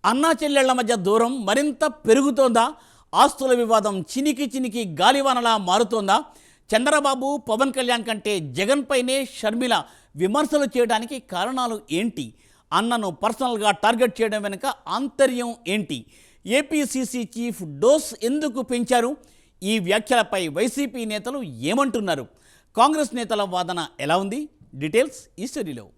అన్నా చెల్లెళ్ల మధ్య దూరం మరింత పెరుగుతోందా? ఆస్తుల వివాదం చినికి చినికి గాలివానలా మారుతోందా? చంద్రబాబు పవన్ కళ్యాణ్ కంటే జగన్ పైనే షర్మిల విమర్శలు చేయడానికి కారణాలు ఏంటి? అన్నను పర్సనల్గా టార్గెట్ చేయడం వెనుక ఆంతర్యం ఏంటి? ఏపీసీసీ చీఫ్ డోస్ ఎందుకు పెంచారు? ఈ వ్యాఖ్యలపై వైసీపీ నేతలు ఏమంటున్నారు? కాంగ్రెస్ నేతల వాదన ఎలా ఉంది? డీటెయిల్స్ ఈ స్టోరీలో.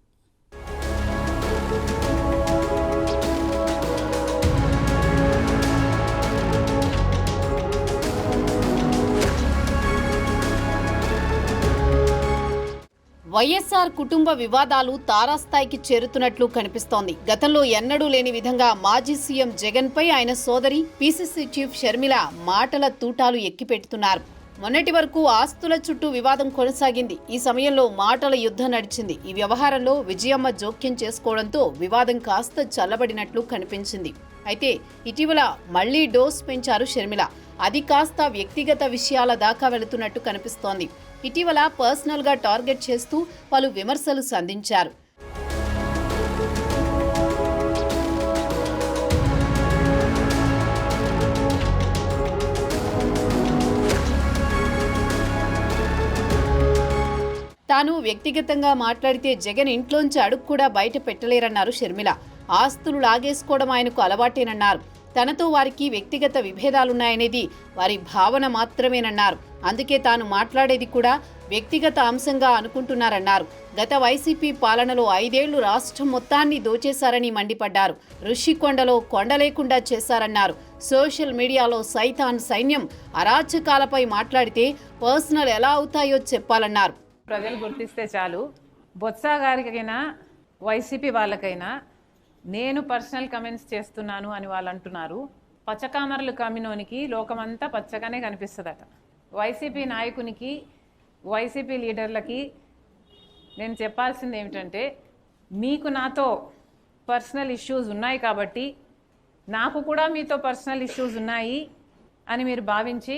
వైఎస్ఆర్ కుటుంబ వివాదాలు తారాస్థాయికి చేరుతున్నట్లు కనిపిస్తోంది. గతంలో ఎన్నడూ లేని విధంగా మాజీ సీఎం జగన్ పై ఆయన సోదరి పీసీసీ చీఫ్ షర్మిల మాటల తూటాలు ఎక్కిపెడుతున్నారు. మొన్నటి వరకు ఆస్తుల చుట్టూ వివాదం కొనసాగింది. ఈ సమయంలో మాటల యుద్ధం నడిచింది. ఈ వ్యవహారంలో విజయమ్మ జోక్యం చేసుకోవడంతో వివాదం కాస్త చల్లబడినట్లు కనిపించింది. అయితే ఇటీవల మళ్లీ డోస్ పెంచారు షర్మిల. అది కాస్త వ్యక్తిగత విషయాల దాకా వెళుతున్నట్టు కనిపిస్తోంది. ఇటీవల పర్సనల్గా టార్గెట్ చేస్తూ పలు విమర్శలు సంధించారు. తాను వ్యక్తిగతంగా మాట్లాడితే జగన్ ఇంట్లోంచి అడుగు కూడా బయట పెట్టలేరన్నారు షర్మిల. ఆస్తులు లాగేసుకోవడం ఆయనకు అలవాటేనన్నారు. తనతో వారికి వ్యక్తిగత విభేదాలున్నాయనేది వారి భావన మాత్రమేనన్నారు. అందుకే తాను మాట్లాడేది కూడా వ్యక్తిగత అంశంగా అనుకుంటున్నారన్నారు. గత వైసీపీ పాలనలో 5 ఏళ్లు రాష్ట్రం మొత్తాన్ని దోచేశారని మండిపడ్డారు. ఋషికొండలో కొండ లేకుండా చేశారన్నారు. సోషల్ మీడియాలో సైతాన్ సైన్యం అరాచకాలపై మాట్లాడితే పర్సనల్ ఎలా అవుతాయో చెప్పాలన్నారు. ప్రజలు గుర్తిస్తే చాలు. బొత్స గారికైనా వైసీపీ వాళ్ళకైనా నేను పర్సనల్ కమెంట్స్ చేస్తున్నాను అని వాళ్ళు అంటున్నారు. పచ్చకామర్లు కమ్మినోనికి లోకమంతా పచ్చగానే కనిపిస్తుందట. వైసీపీ నాయకునికి, వైసీపీ లీడర్లకి నేను చెప్పాల్సింది ఏమిటంటే, మీకు నాతో పర్సనల్ ఇష్యూస్ ఉన్నాయి కాబట్టి నాకు కూడా మీతో పర్సనల్ ఇష్యూస్ ఉన్నాయి అని మీరు భావించి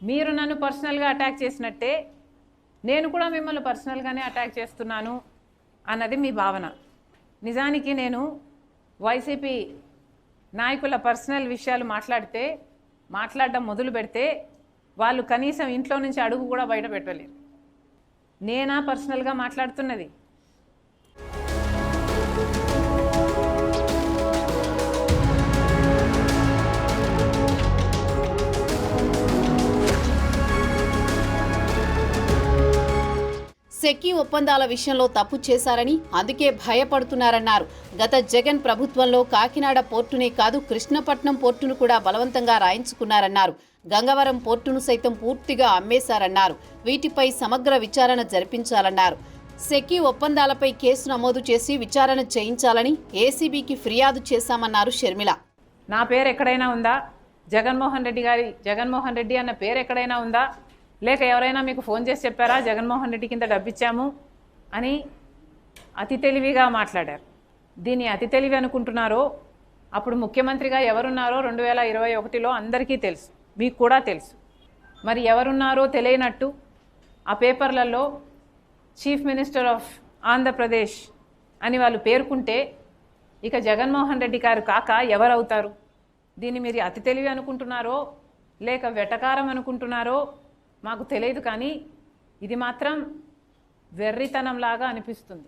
మీరు నన్ను పర్సనల్గా అటాక్ చేసినట్టే నేను కూడా మిమ్మల్ని పర్సనల్గానే అటాక్ చేస్తున్నాను అన్నది మీ భావన. నిజానికి నేను వైసీపీ నాయకుల పర్సనల్ విషయాలు మాట్లాడడం మొదలు పెడితే వాళ్ళు కనీసం ఇంట్లో నుంచి అడుగు కూడా బయట పెట్టలేరు. నేనా పర్సనల్గా మాట్లాడుతున్నది? సెకీ ఒప్పందాల విషయంలో తప్పు చేశారని అందుకే భయపడుతున్నారన్నారు. గత జగన్ ప్రభుత్వంలో కాకినాడ పోర్టునే కాదు కృష్ణపట్నం పోర్టును కూడా బలవంతంగా రాయించుకున్నారన్నారు. గంగవరం పోర్టును సైతం పూర్తిగా అమ్మేశారన్నారు. వీటిపై సమగ్ర విచారణ జరిపించాలన్నారు. సెకీ ఒప్పందాలపై కేసు నమోదు చేసి విచారణ చేయించాలని ఏసీబీకి ఫిర్యాదు చేశామన్నారు షర్మిల. నా పేరు ఎక్కడైనా ఉందా? జగన్మోహన్ రెడ్డి అన్న పేరు ఎక్కడైనా ఉందా? లేక ఎవరైనా మీకు ఫోన్ చేసి చెప్పారా జగన్మోహన్ రెడ్డి కింద డబ్బిచ్చాము అని? అతి తెలివిగా మాట్లాడారు. దీన్ని అతి తెలివి అనుకుంటున్నారో అప్పుడు ముఖ్యమంత్రిగా ఎవరున్నారో 2021లో అందరికీ తెలుసు, మీకు కూడా తెలుసు. మరి ఎవరున్నారో తెలియనట్టు ఆ పేపర్లలో చీఫ్ మినిస్టర్ ఆఫ్ ఆంధ్రప్రదేశ్ అని వాళ్ళు పేర్కొంటే ఇక జగన్మోహన్ రెడ్డి గారు కాక ఎవరవుతారు? దీన్ని మీరు అతి తెలివి అనుకుంటున్నారో లేక వెటకారం అనుకుంటున్నారో మాకు తెలియదు, కానీ ఇది మాత్రం వెర్రితనంలాగా అనిపిస్తుంది.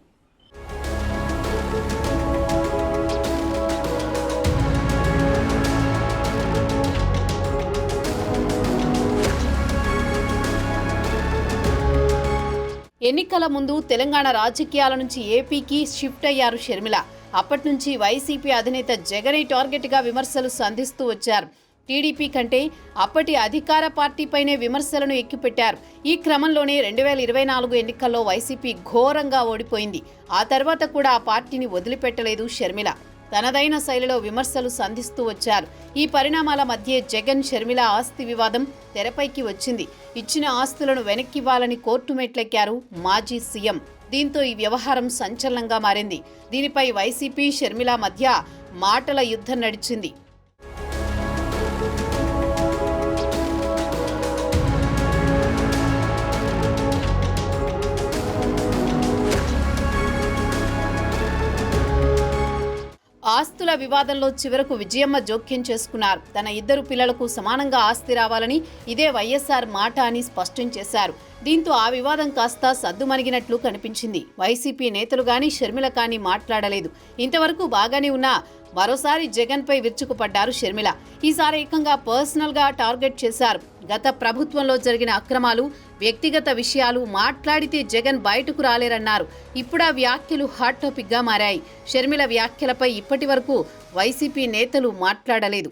ఎన్నికల ముందు తెలంగాణ రాజకీయాల నుంచి ఏపీకి షిఫ్ట్ అయ్యారు షర్మిల. అప్పటి నుంచి వైసీపీ అధినేత జగన్ టార్గెట్గా విమర్శలు సంధిస్తూ వచ్చారు. టీడీపీ కంటే అప్పటి అధికార పార్టీపైనే విమర్శలను ఎక్కుపెట్టారు. ఈ క్రమంలోనే 2024 ఎన్నికల్లో వైసీపీ ఘోరంగా ఓడిపోయింది. ఆ తర్వాత కూడా ఆ పార్టీని వదిలిపెట్టలేదు షర్మిల. తనదైన శైలిలో విమర్శలు సంధిస్తూ వచ్చారు. ఈ పరిణామాల మధ్య జగన్ షర్మిల ఆస్తి వివాదం తెరపైకి వచ్చింది. ఇచ్చిన ఆస్తులను వెనక్కివ్వాలని కోర్టు మెట్లెక్కారు మాజీ సీఎం. దీంతో ఈ వ్యవహారం సంచలనంగా మారింది. దీనిపై వైసీపీ షర్మిల మధ్య మాటల యుద్ధం నడిచింది. ఆస్తుల వివాదంలో చివరకు విజయమ్మ జోక్యం చేసుకున్నారు. తన 2 పిల్లలకు సమానంగా ఆస్తి రావాలని ఇదే వైఎస్ఆర్ మాట అని స్పష్టం చేశారు. దీంతో ఆ వివాదం కాస్త సద్దుమణిగినట్లు కనిపించింది. వైసీపీ నేతలు గాని షర్మిల కానీ మాట్లాడలేదు. ఇంతవరకు బాగానే ఉన్నా మరోసారి జగన్పై విరుచుకుపడ్డారు షర్మిల. ఈసారి ఏకంగా పర్సనల్గా టార్గెట్ చేశారు. గత ప్రభుత్వంలో జరిగిన అక్రమాలు, వ్యక్తిగత విషయాలు మాట్లాడితే జగన్ బయటకు రాలేరన్నారు. ఇప్పుడు ఆ వ్యాఖ్యలు హాట్ టాపిక్గా మారాయి. షర్మిల వ్యాఖ్యలపై ఇప్పటి వరకు వైసీపీ నేతలు మాట్లాడలేదు.